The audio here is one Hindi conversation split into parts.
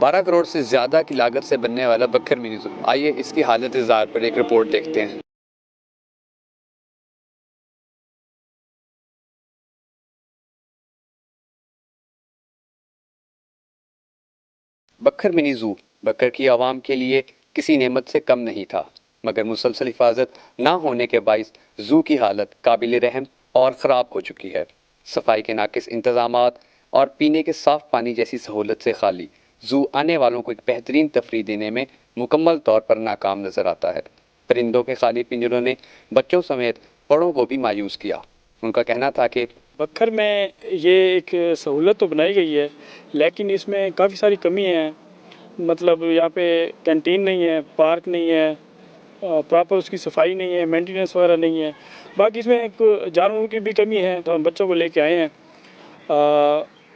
12 करोड़ से ज़्यादा की लागत से बनने वाला बक्खर मिनी ज़ू, आइए इसकी हालत इज़ार पर एक रिपोर्ट देखते हैं। बक्खर मिनी ज़ू बक्खर की आवाम के लिए किसी नेमत से कम नहीं था, मगर मुसलसल हिफाजत ना होने के बाइस ज़ू की हालत काबिल रहम और ख़राब हो चुकी है। सफाई के नाकिस इंतज़ामात और पीने के साफ पानी जैसी सहूलत से खाली ज़ू आने वालों को एक बेहतरीन तफरीह देने में मुकम्मल तौर पर नाकाम नजर आता है। परिंदों के खाली पिंजरों ने बच्चों समेत बड़ों को भी मायूस किया। उनका कहना था कि बक्खर में ये एक सहूलत तो बनाई गई है, लेकिन इसमें काफ़ी सारी कमी है। मतलब यहाँ पे कैंटीन नहीं है, पार्क नहीं है, प्रॉपर उसकी सफाई नहीं है, मेंटेनेंस वगैरह नहीं है। बाकी इसमें एक जानवरों की भी कमी है, तो हम बच्चों को लेके आए हैं।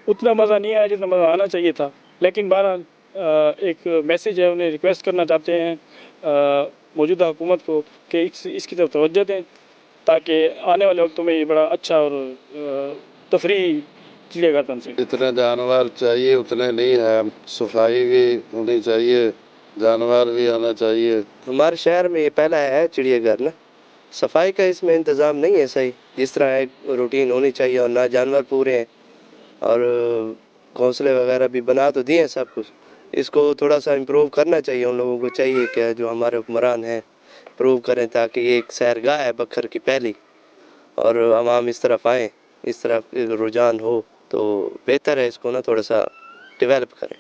उतना मज़ा नहीं आया जितना मज़ा आना चाहिए था, लेकिन बहरहाल एक मैसेज है, उन्हें रिक्वेस्ट करना चाहते हैं मौजूदा हुकूमत को कि इसकी तरफ तवज्जो दें, ताकि आने वाले वक्तों में ये बड़ा अच्छा और तफरीही चिड़ियाघर बन सके। जितने जानवर चाहिए उतने नहीं है, सफाई भी होनी चाहिए, जानवर भी आना चाहिए। हमारे शहर में ये पहला है चिड़ियाघर ना, सफाई का इसमें इंतज़ाम नहीं है सही, जिस तरह एक रूटीन होनी चाहिए। और ना जानवर पूरे हैं, और घोंसले वगैरह भी बना तो दिए हैं सब कुछ। इसको थोड़ा सा इम्प्रूव करना चाहिए, उन लोगों को चाहिए कि जो हमारे हुक्मरान हैं इम्प्रूव करें, ताकि ये एक सैरगाह है बखर की पहली, और आवाम इस तरफ आए, इस तरफ रुझान हो तो बेहतर है। इसको ना थोड़ा सा डेवलप करें।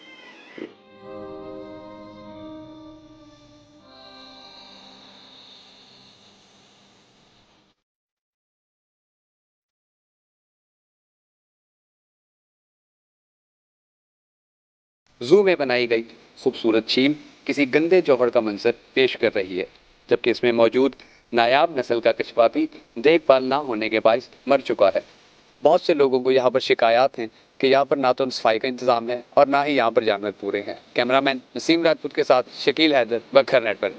ज़ू में बनाई गई खूबसूरत झील किसी गंदे जौहर का मंजर पेश कर रही है, जबकि इसमें मौजूद नायाब नस्ल का कछुआ भी देखभाल ना होने के बायस मर चुका है। बहुत से लोगों को यहाँ पर शिकायत हैं कि यहाँ पर ना तो सफाई का इंतजाम है और ना ही यहाँ पर जानवर पूरे हैं। कैमरामैन नसीम राजपूत के साथ शकील हैदर, बखर नेटवर्क।